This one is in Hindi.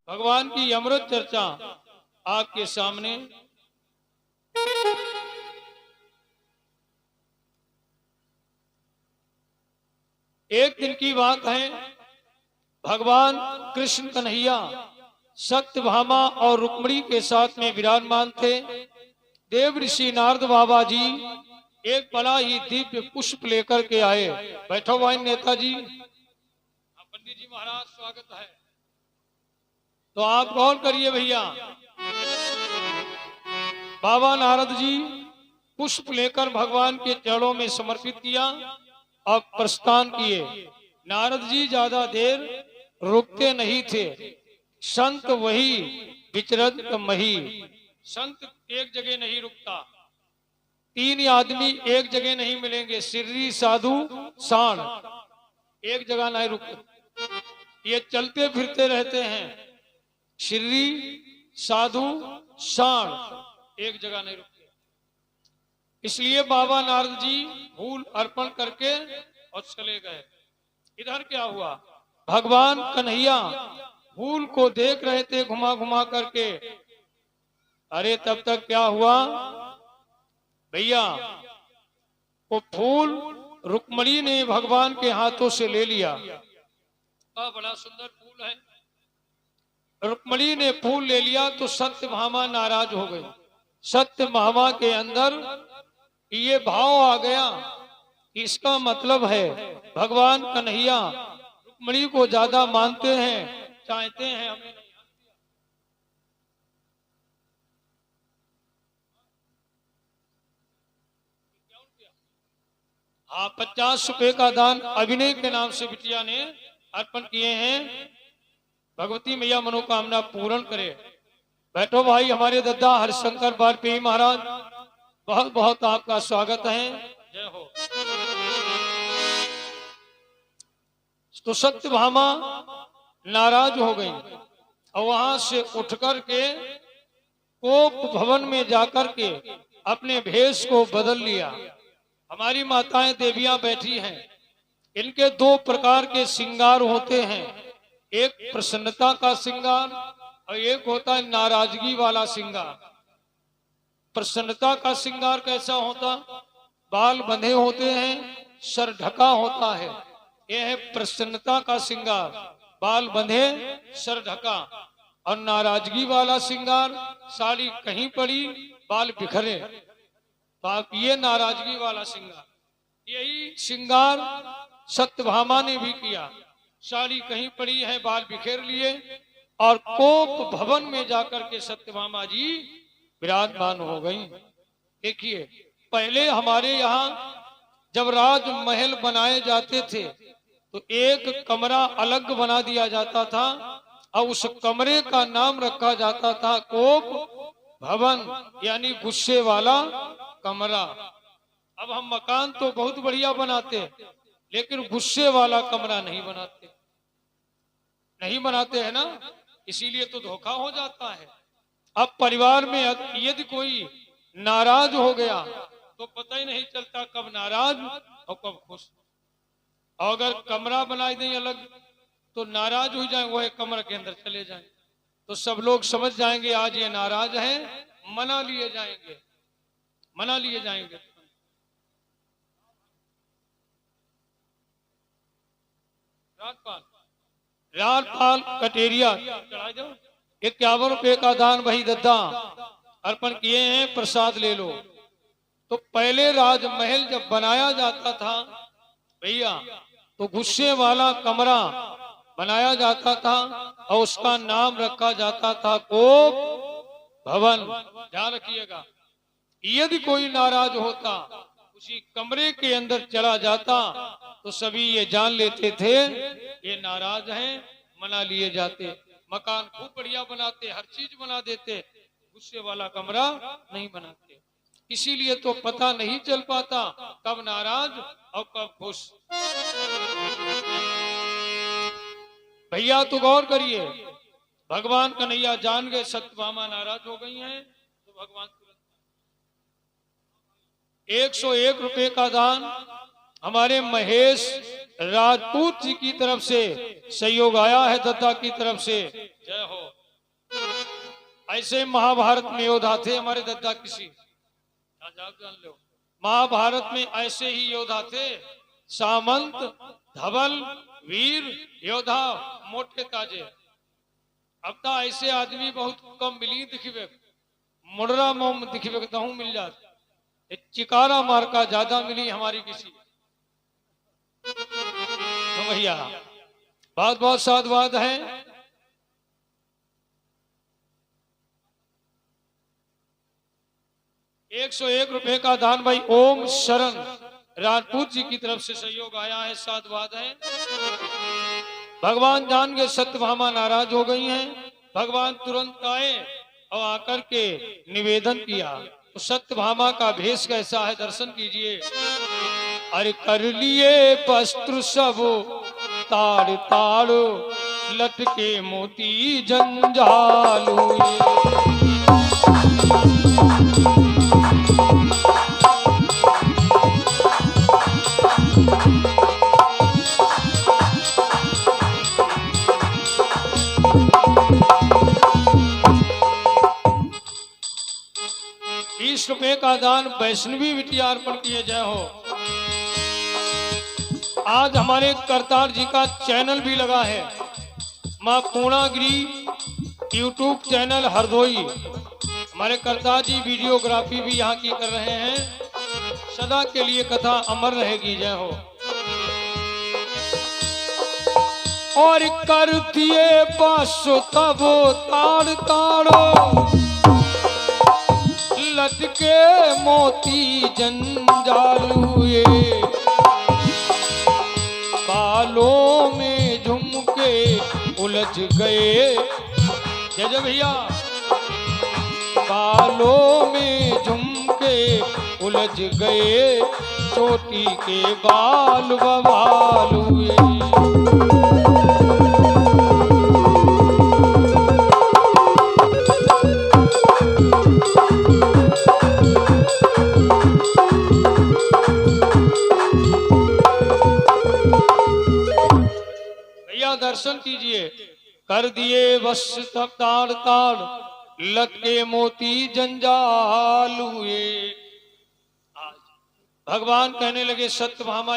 भगवान की अमृत चर्चा आपके सामने। एक दिन की बात है, भगवान कृष्ण कन्हैया सत्यभामा और रुक्मिणी के साथ में विराजमान थे। देव ऋषि नारद बाबा जी एक बड़ा ही दिव्य पुष्प लेकर के आए। बैठो भाई नेताजी, पंडित जी महाराज स्वागत है। तो आप गौर करिए भैया, बाबा नारद जी पुष्प लेकर भगवान के चरणों में समर्पित किया और प्रस्थान किए। नारद जी ज्यादा देर रुकते नहीं थे। संत वही विचरत मही, संत एक जगह नहीं रुकता। तीन आदमी एक जगह नहीं मिलेंगे, सिर्री साधु साण एक जगह नहीं रुकते, ये चलते फिरते रहते हैं। सिर्री साधु साण एक जगह नहीं रुकते। इसलिए बाबा नारद जी फूल अर्पण करके और चले गए। इधर क्या हुआ, भगवान कन्हैया फूल को देख रहे थे घुमा घुमा करके। अरे तब तक क्या हुआ भैया, वो फूल रुक्मिणी ने भगवान के हाथों से ले लिया। बड़ा सुंदर फूल है। रुक्मिणी ने फूल ले लिया तो सत्यभामा नाराज हो गई। सत्यभामा के अंदर ये भाव आ गया, इसका मतलब है भगवान कन्हैया रुक्मिणी को ज्यादा मानते हैं, चाहते हैं, हमें नहीं। हाँ, 50 रुपए का दान अभिनय के नाम से बिटिया ने अर्पण किए हैं। भगवती मैया मनोकामना पूर्ण करे। बैठो भाई, हमारे दादा हरिशंकर वाजपेयी महाराज, बहुत बहुत आपका स्वागत है। जय हो। तो सत्यभामा नाराज हो गई और वहां से उठकर के कोप भवन में जाकर के अपने भेष को बदल लिया। हमारी माताएं देवियां बैठी हैं, इनके दो प्रकार के श्रृंगार होते हैं। एक प्रसन्नता का श्रृंगार और एक होता है नाराजगी वाला श्रृंगार। प्रसन्नता का श्रृंगार कैसा होता, बाल बंधे होते हैं, सर ढका होता है, यह है प्रसन्नता का श्रृंगार, बाल बंधे सर ढका। और नाराजगी वाला श्रृंगार, साड़ी कहीं पड़ी बाल बिखरे, तो ये नाराजगी वाला श्रृंगार। यही श्रृंगार सत्यभामा ने भी किया। साड़ी कहीं पड़ी है, बाल बिखेर लिए और कोप भवन में जाकर के सत्यभामा जी विराजमान हो गई। देखिए, पहले हमारे यहाँ जब राजमहल बनाए जाते थे तो एक कमरा अलग बना दिया जाता था और उस कमरे का नाम रखा जाता था कोप भवन, यानी गुस्से वाला कमरा। अब हम मकान तो बहुत बढ़िया बनाते, लेकिन गुस्से वाला कमरा नहीं बनाते हैं ना, इसीलिए तो धोखा हो जाता है। अब परिवार में यदि कोई नाराज हो गया तो पता ही नहीं चलता कब नाराज और कब खुश। और अगर कमरा बना दें अलग तो नाराज हो जाए, वह कमरे के अंदर चले जाएं तो सब लोग समझ जाएंगे आज ये नाराज हैं, मना लिए जाएंगे। राजपाल कटेरिया 51 रुपए का दान वही दद्दा अर्पण किए हैं, प्रसाद ले लो। तो पहले राजमहल जब बनाया जाता था भैया, तो गुस्से वाला कमरा बनाया जाता था और उसका नाम रखा जाता था कोप भवन। ध्यान रखिएगा, यदि कोई नाराज होता उसी कमरे के अंदर चला जाता तो सभी ये जान लेते थे ये नाराज हैं, मना लिए जाते। मकान खूब बढ़िया बनाते, हर चीज बना देते, गुस्से वाला कमरा नहीं बनाते। इसीलिए तो पता नहीं चल पाता कब नाराज और कब खुश। भैया तो गौर करिए, भगवान कन्हैया जान गए सत्यभामा नाराज हो गई हैं, तो भगवान 101 रुपए का दान हमारे महेश राजपूत जी की तरफ से सहयोग आया है, दत्ता की तरफ से। जय हो। ऐसे महाभारत में योद्धा थे हमारे दत्ता किसी, आप जान लो। महाभारत में ऐसे ही योद्धा थे, सामंत, धवल, वीर योद्धा, मोटे ताजे। अब तो ऐसे आदमी बहुत कम मिली दिखबे, मुडरा मोम दिखबे कहूं मिल जाते, चिकारा मार्का ज्यादा मिली हमारी किसी। तो भैया बहुत बहुत साधुवाद है। ₹101 का दान भाई ओम शरण राजपूत जी की तरफ से सहयोग आया है, साधुवाद है। भगवान जान के सत्यभामा नाराज हो गई हैं। भगवान तुरंत आए और आकर के निवेदन किया। तो सत्यभामा का भेष कैसा है दर्शन कीजिए। अरे कर लिए वस्त्र सब ताड़ ताड़, लटके मोती जंजाल हुए। 20 रुपए का दान वैष्णवी बिटिया अर्पण किए। जय हो। आज हमारे करतार जी का चैनल भी लगा है, मां पूर्णागिरी यूट्यूब चैनल हरदोई। हमारे करतार जी वीडियोग्राफी भी यहाँ की कर रहे हैं। सदा के लिए कथा अमर रहेगी। जय हो। और कर दिए पासो तब ताड़ ताड़ो, लटके मोती जंजाल हुए। बालों में झुमके उलझ गए। जय जय भैया। बालों में झुमके उलझ गए, चोटी के बाल बवाल हुए। दर्शन कीजिए। कर दिए बस तब ताड़ ताड़, लटके मोती जंजाल हुए। भगवान कहने लगे सत्यभामा